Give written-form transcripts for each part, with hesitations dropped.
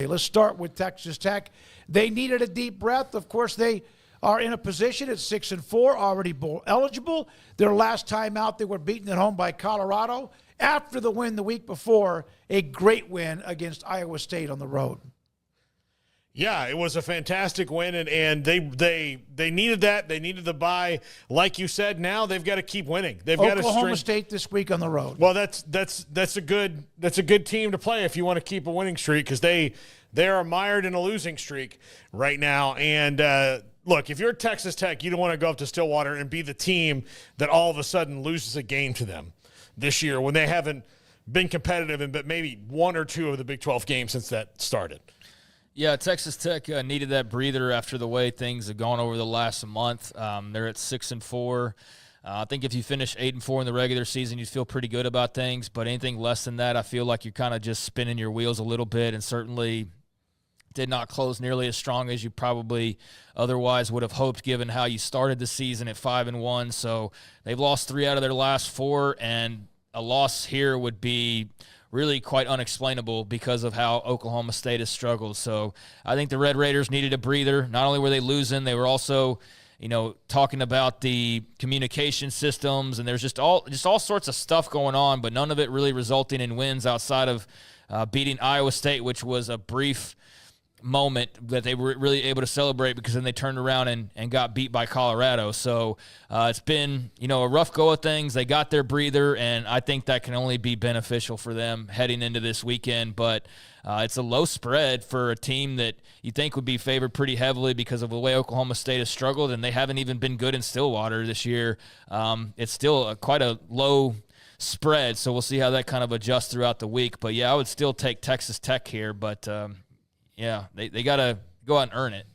Let's start with Texas Tech. They needed a deep breath. Of course, they are in a position at 6-4, already bowl eligible. Their last time out, they were beaten at home by Colorado. After the win the week before, a great win against Iowa State on the road. Yeah, it was a fantastic win, and they needed that. They needed the bye. Like you said, now they've got to keep winning. They've got to Oklahoma State this week on the road. Well, that's a good team to play if you want to keep a winning streak, because they are mired in a losing streak right now. And look, if you're Texas Tech, you don't want to go up to Stillwater and be the team that all of a sudden loses a game to them this year when they haven't been competitive in but maybe one or two of the Big 12 games since that started. Yeah, Texas Tech needed that breather after the way things have gone over the last month. They're at 6-4. I think if you finish 8-4 in the regular season, you'd feel pretty good about things. But anything less than that, I feel like you're kind of just spinning your wheels a little bit, and certainly did not close nearly as strong as you probably otherwise would have hoped, given how you started the season at 5-1. So they've lost 3 out of their last 4, and a loss here would be really quite unexplainable because of how Oklahoma State has struggled. So I think the Red Raiders needed a breather. Not only were they losing, they were also, talking about the communication systems, and there's just all sorts of stuff going on, but none of it really resulting in wins outside of beating Iowa State, which was a brief moment that they were really able to celebrate, because then they turned around and got beat by Colorado. So it's been, a rough go of things. They got their breather, and I think that can only be beneficial for them heading into this weekend. But it's a low spread for a team that you think would be favored pretty heavily because of the way Oklahoma State has struggled, and they haven't even been good in Stillwater this year. It's still quite a low spread, so we'll see how that kind of adjusts throughout the week. But, yeah, I would still take Texas Tech here, but yeah, they got to go out and earn it.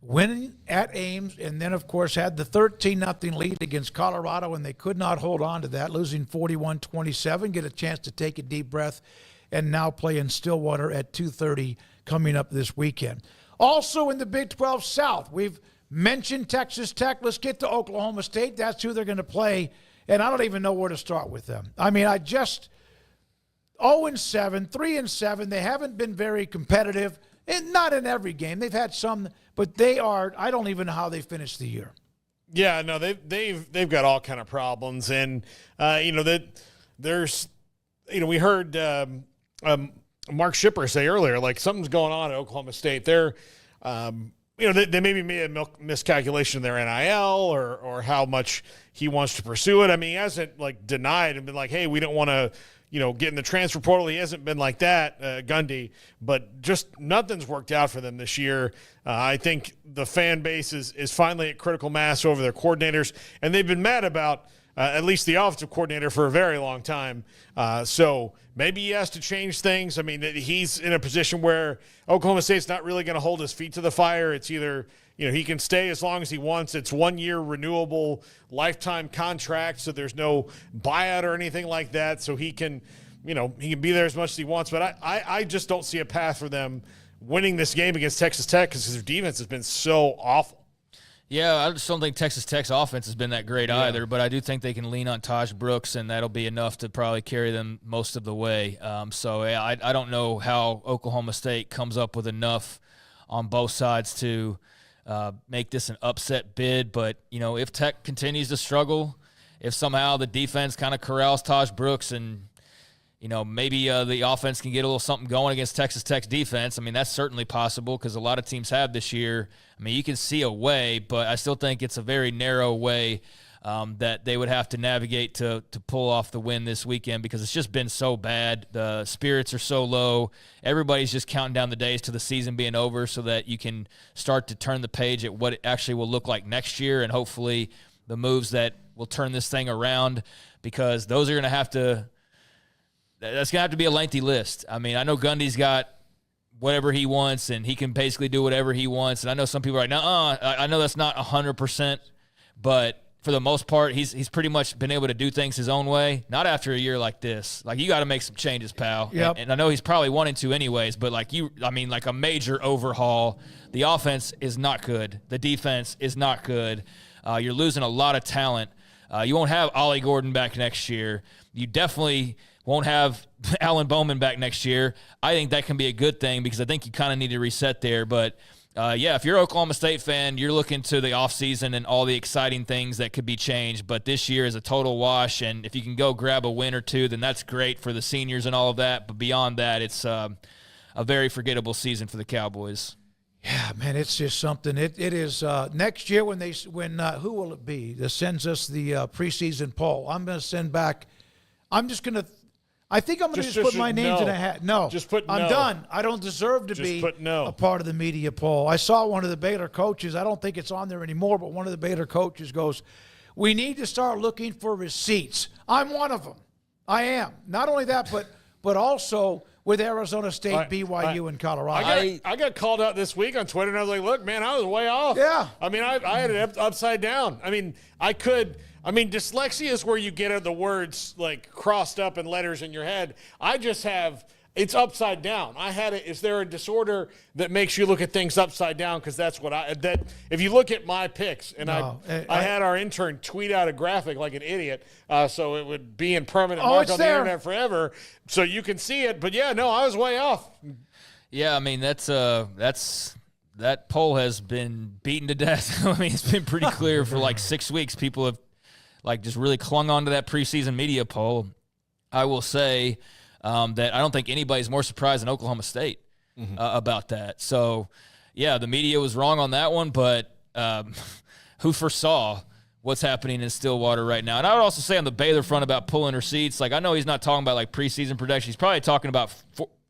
Winning at Ames, and then, of course, had the 13-0 lead against Colorado, and they could not hold on to that, losing 41-27, get a chance to take a deep breath, and now play in Stillwater at 2:30 coming up this weekend. Also in the Big 12 South, we've mentioned Texas Tech. Let's get to Oklahoma State. That's who they're going to play, and I don't even know where to start with them. I mean, 0-7, 3-7. They haven't been very competitive. And not in every game. They've had some, but they are, I don't even know how they finished the year. Yeah, no, they've got all kind of problems. And, that there's, we heard Mark Schipper say earlier, like, something's going on at Oklahoma State. They're, they maybe made a miscalculation in their NIL or how much he wants to pursue it. I mean, he hasn't, denied and been like, hey, we don't want to, get in the transfer portal. He hasn't been like that, Gundy, but just nothing's worked out for them this year. I think the fan base is finally at critical mass over their coordinators, and they've been mad about at least the offensive coordinator for a very long time. So maybe he has to change things. I mean, he's in a position where Oklahoma State's not really going to hold his feet to the fire. It's either he can stay as long as he wants. It's 1 year renewable lifetime contract, so there's no buyout or anything like that. So he can, he can be there as much as he wants. But I just don't see a path for them winning this game against Texas Tech because their defense has been so awful. Yeah, I just don't think Texas Tech's offense has been that great either, but I do think they can lean on Taj Brooks, and that'll be enough to probably carry them most of the way. I don't know how Oklahoma State comes up with enough on both sides to make this an upset bid. But, if Tech continues to struggle, if somehow the defense kind of corrals Taj Brooks and, maybe the offense can get a little something going against Texas Tech's defense, I mean, that's certainly possible because a lot of teams have this year. I mean, you can see a way, but I still think it's a very narrow way that they would have to navigate to pull off the win this weekend because it's just been so bad. The spirits are so low. Everybody's just counting down the days to the season being over so that you can start to turn the page at what it actually will look like next year and hopefully the moves that will turn this thing around, because those are going to have to – that's going to have to be a lengthy list. I mean, I know Gundy's got whatever he wants and he can basically do whatever he wants. And I know some people are like, I know that's not 100%, but – for the most part, he's pretty much been able to do things his own way. Not after a year like this. Like, you got to make some changes, pal. Yep. And I know he's probably wanting to anyways, but like a major overhaul. The offense is not good. The defense is not good. You're losing a lot of talent. You won't have Ollie Gordon back next year. You definitely won't have Alan Bowman back next year. I think that can be a good thing because I think you kind of need to reset there. But, if you're an Oklahoma State fan, you're looking to the offseason and all the exciting things that could be changed. But this year is a total wash, and if you can go grab a win or two, then that's great for the seniors and all of that. But beyond that, it's a very forgettable season for the Cowboys. Yeah, man, it's just something. It is next year when who will it be that sends us the preseason poll? I'm going to send back. I think I'm going to just put my names in a hat. No, just put no. I'm done. I don't deserve to be a part of the media poll. I saw one of the Baylor coaches. I don't think it's on there anymore, but one of the Baylor coaches goes, "We need to start looking for receipts." I'm one of them. I am. Not only that, but also with Arizona State, BYU, and Colorado. I got called out this week on Twitter, and I was like, look, man, I was way off. Yeah. I mean, I had it upside down. I mean, dyslexia is where you get the words, like, crossed up in letters in your head. I just have – it's upside down. I had it – is there a disorder that makes you look at things upside down? Because that's what if you look at my picks, and I had our intern tweet out a graphic like an idiot, so it would be in permanent mark on the internet forever, so you can see it. But, yeah, no, I was way off. Yeah, I mean, that poll has been beaten to death. I mean, it's been pretty clear for like 6 weeks. People have just really clung on to that preseason media poll. I will say that I don't think anybody's more surprised than Oklahoma State about that. So, yeah, the media was wrong on that one, but who foresaw what's happening in Stillwater right now? And I would also say on the Baylor front about pulling receipts, like I know he's not talking about like preseason production. He's probably talking about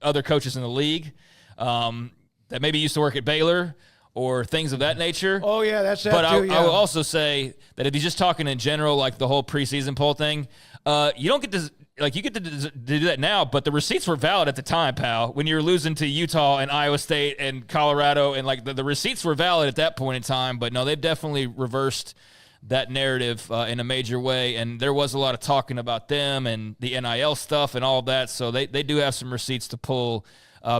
other coaches in the league that maybe used to work at Baylor or things of that nature. Oh, yeah, that's that but too, yeah. I will also say that if he's just talking in general, like the whole preseason poll thing, you don't get to – like you get to do that now, but the receipts were valid at the time, pal, when you were losing to Utah and Iowa State and Colorado. And, like, the receipts were valid at that point in time. But, no, they've definitely reversed that narrative in a major way. And there was a lot of talking about them and the NIL stuff and all of that. So they do have some receipts to pull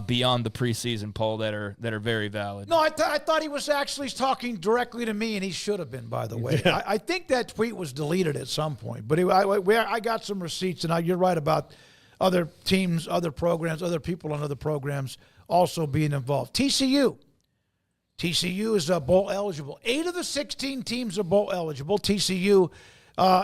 beyond the preseason poll that are very valid. No, I thought he was actually talking directly to me, and he should have been, by the way. Yeah. I think that tweet was deleted at some point. But I got some receipts, and you're right about other teams, other programs, other people on other programs also being involved. TCU is bowl eligible. 8 of the 16 teams are bowl eligible. TCU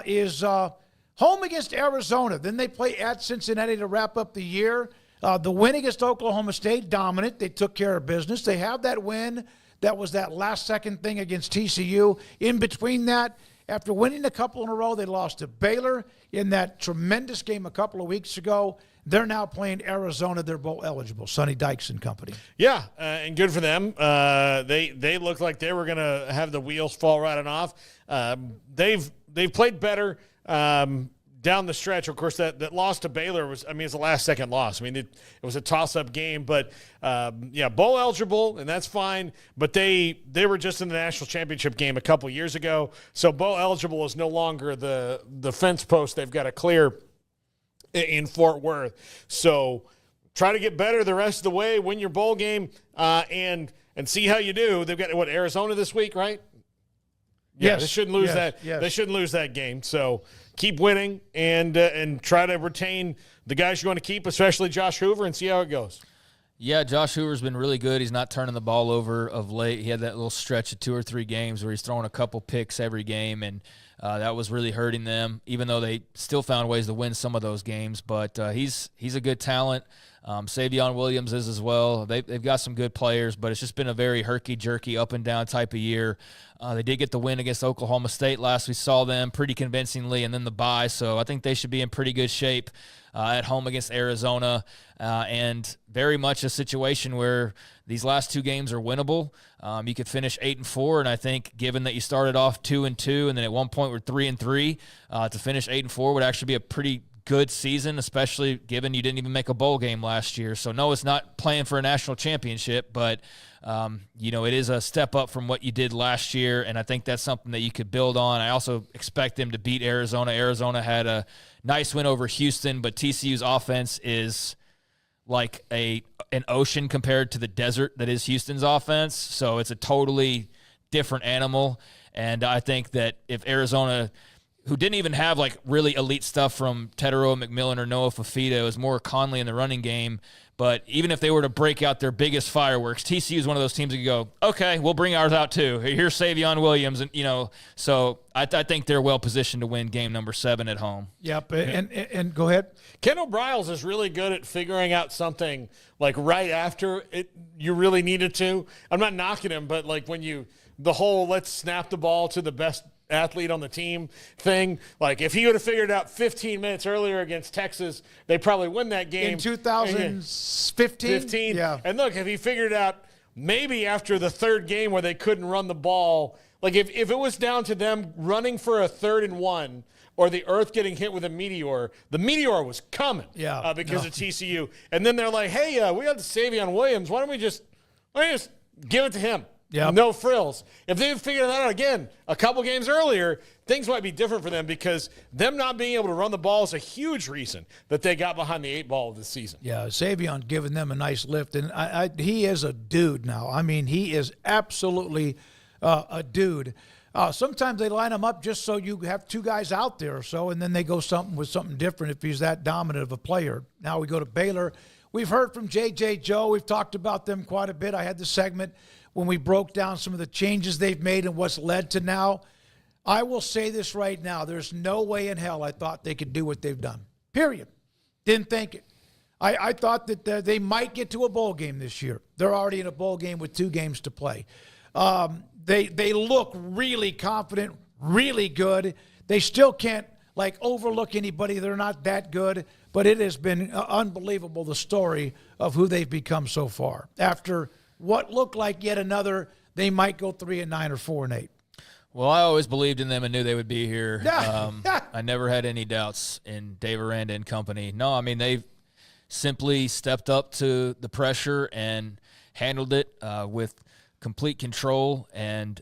is home against Arizona. Then they play at Cincinnati to wrap up the year. The win against Oklahoma State, dominant. They took care of business. They have that win. That was that last-second thing against TCU. In between that, after winning a couple in a row, they lost to Baylor in that tremendous game a couple of weeks ago. They're now playing Arizona. They're bowl eligible. Sonny Dykes and company. Yeah, and good for them. They looked like they were going to have the wheels fall right on off. They've played better. Down the stretch, of course, that loss to Baylor it's a last-second loss. I mean, it was a toss-up game, but, bowl eligible, and that's fine. But they were just in the national championship game a couple years ago, so bowl eligible is no longer the fence post they've got to clear in Fort Worth. So try to get better the rest of the way, win your bowl game, and see how you do. They've got, Arizona this week, right? Yeah, yes. They shouldn't lose that. Yes. They shouldn't lose that game. So keep winning and try to retain the guys you want to keep, especially Josh Hoover, and see how it goes. Yeah, Josh Hoover's been really good. He's not turning the ball over of late. He had that little stretch of 2 or 3 games where he's throwing a couple picks every game, and that was really hurting them, even though they still found ways to win some of those games. But he's a good talent. Savion Williams is as well. They've got some good players, but it's just been a very herky-jerky, up-and-down type of year. They did get the win against Oklahoma State last we saw them pretty convincingly, and then the bye. So I think they should be in pretty good shape at home against Arizona, and very much a situation where these last 2 games are winnable. You could finish 8-4, and I think given that you started off 2-2 and then at one point were 3-3, to finish 8-4 would actually be a pretty good season, especially given you didn't even make a bowl game last year. So no, it's not playing for a national championship, but it is a step up from what you did last year, and I think that's something that you could build on. I also expect them to beat Arizona. Arizona had a nice win over Houston, but TCU's offense is like an ocean compared to the desert that is Houston's offense. So it's a totally different animal, and I think that if Arizona who didn't even have like really elite stuff from Teteroa McMillan or Noah Fafita. It was more Conley in the running game. But even if they were to break out their biggest fireworks, TCU is one of those teams that go, okay, we'll bring ours out too. Here's Savion Williams, and so I think they're well positioned to win game number 7 at home. Yep, and go ahead. Ken O'Briles is really good at figuring out something like right after it you really needed to. I'm not knocking him, but like when the whole let's snap the ball to the best athlete on the team thing, like if he would have figured out 15 minutes earlier against Texas, they probably win that game. In 2015? Yeah. And look, if he figured out maybe after the third game where they couldn't run the ball, like if it was down to them running for a 3rd and 1 or the earth getting hit with the meteor was coming because of TCU. And then they're like, hey, we got the Savion Williams. Why don't we just give it to him? Yeah, no frills. If they had figured that out again a couple games earlier, things might be different for them because them not being able to run the ball is a huge reason that they got behind the 8 ball of this season. Yeah, Savion giving them a nice lift, and he is a dude now. I mean, he is absolutely a dude. Sometimes they line him up just so you have 2 guys out there or so, and then they go with something different if he's that dominant of a player. Now we go to Baylor. We've heard from J.J. Joe. We've talked about them quite a bit. I had the segment when we broke down some of the changes they've made and what's led to now. I will say this right now. There's no way in hell I thought they could do what they've done. Period. Didn't think it. I thought that they might get to a bowl game this year. They're already in a bowl game with 2 games to play. They look really confident, really good. They still can't overlook anybody. They're not that good, but it has been unbelievable, the story of who they've become so far. After what looked like yet another, they might go 3-9 or 4-8. Well, I always believed in them and knew they would be here. I never had any doubts in Dave Aranda and company. No, I mean, they've simply stepped up to the pressure and handled it with complete control and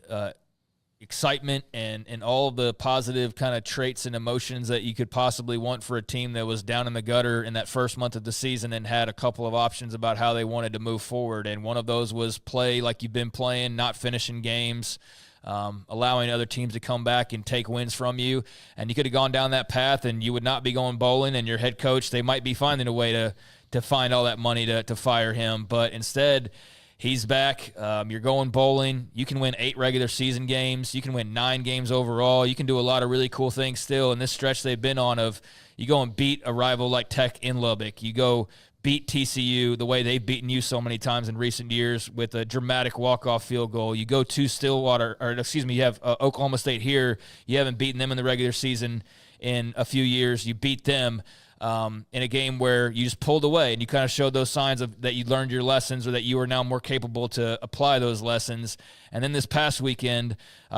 excitement and all the positive kind of traits and emotions that you could possibly want for a team that was down in the gutter in that first month of the season and had a couple of options about how they wanted to move forward. And one of those was play like you've been playing, not finishing games, allowing other teams to come back and take wins from you. And you could have gone down that path and you would not be going bowling, and your head coach, they might be finding a way to find all that money to fire him. But instead, he's back. You're going bowling. You can win 8 regular season games. You can win 9 games overall. You can do a lot of really cool things still. In this stretch they've been on of you go and beat a rival like Tech in Lubbock. You go beat TCU the way they've beaten you so many times in recent years with a dramatic walk-off field goal. You go to you have Oklahoma State here. You haven't beaten them in the regular season in a few years. You beat them in a game where you just pulled away and you kind of showed those signs of that you learned your lessons or that you are now more capable to apply those lessons. And then this past weekend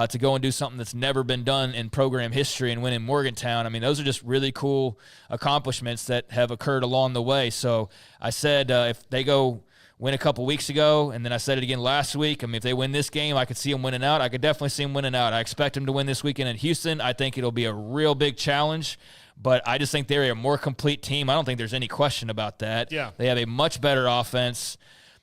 to go and do something that's never been done in program history and win in Morgantown. I mean, those are just really cool accomplishments that have occurred along the way. So I said if they go win a couple weeks ago, and then I said it again last week, I mean, if they win this game, I could see them winning out. I could definitely see them winning out. I expect them to win this weekend in Houston. I think it'll be a real big challenge. But I just think they're a more complete team. I don't think there's any question about that. Yeah. They have a much better offense.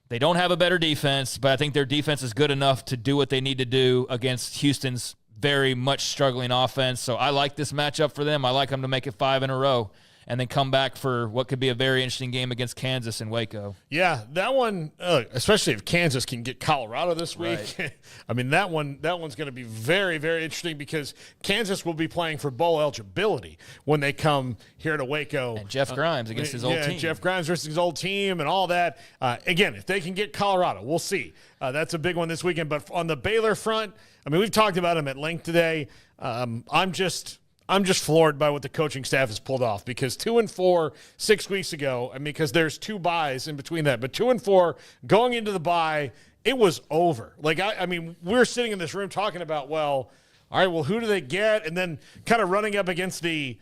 They don't have a better defense, but I think their defense is good enough to do what they need to do against Houston's very much struggling offense. So I like this matchup for them. I like them to make it 5 in a row and then come back for what could be a very interesting game against Kansas in Waco. Yeah, that one, especially if Kansas can get Colorado this week. Right. I mean, that one's going to be very, very interesting because Kansas will be playing for bowl eligibility when they come here to Waco. And Jeff Grimes against his old team. Yeah, Jeff Grimes versus his old team and all that. Again, if they can get Colorado, we'll see. That's a big one this weekend. But on the Baylor front, I mean, we've talked about them at length today. I'm just floored by what the coaching staff has pulled off because 2-4 6 weeks ago, and because there's 2 byes in between that, but 2-4 going into the bye, it was over. Like, I mean, we're sitting in this room talking about, well, all right, well, who do they get? And then kind of running up against the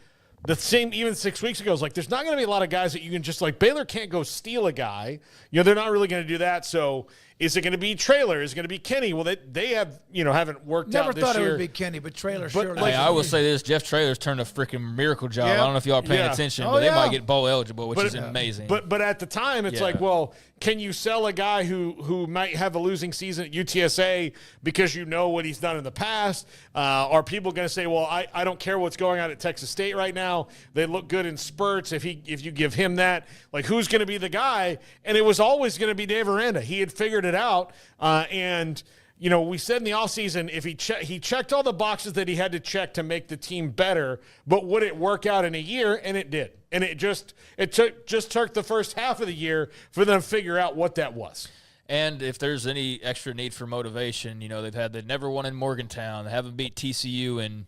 the same even 6 weeks ago. It's like there's not going to be a lot of guys that you can just like Baylor can't go steal a guy. They're not really going to do that. So is it going to be Traylor? Is it going to be Kenny? Well, they have haven't worked Never out this thought year. it would be Kenny, but Traylor surely. Hey, I will say this: Jeff Traylor's turned a freaking miracle job. Yeah. I don't know if y'all are paying attention, but they might get bowl eligible, which is amazing. But at the time, it's like, well, can you sell a guy who might have a losing season at UTSA because you know what he's done in the past? Are people going to say, well, I don't care what's going on at Texas State right now. They look good in spurts. If you give him that, like, who's going to be the guy? And it was always going to be Dave Aranda. He had figured it out. We said in the offseason, if he checked all the boxes that he had to check to make the team better, but would it work out in a year? And it did. And it took the first half of the year for them to figure out what that was. And if there's any extra need for motivation, they never won in Morgantown. They haven't beat TCU in,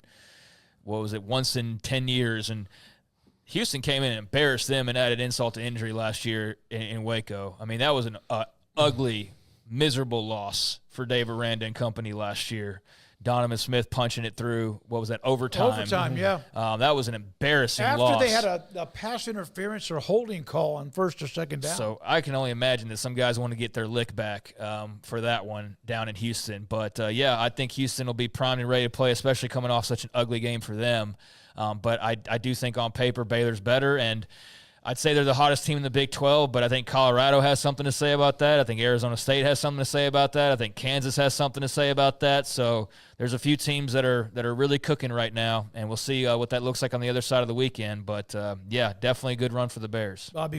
once in 10 years. And Houston came in and embarrassed them and added insult to injury last year in Waco. I mean, that was an ugly, miserable loss for Dave Aranda and company last year. Donovan Smith punching it through, overtime? Overtime, yeah. That was an embarrassing loss. After they had a pass interference or holding call on first or second down. So I can only imagine that some guys want to get their lick back for that one down in Houston. But, I think Houston will be primed and ready to play, especially coming off such an ugly game for them. But I do think on paper Baylor's better, and I'd say they're the hottest team in the Big 12, but I think Colorado has something to say about that. I think Arizona State has something to say about that. I think Kansas has something to say about that. So there's a few teams that are really cooking right now, and we'll see what that looks like on the other side of the weekend. But, definitely a good run for the Bears. Bobby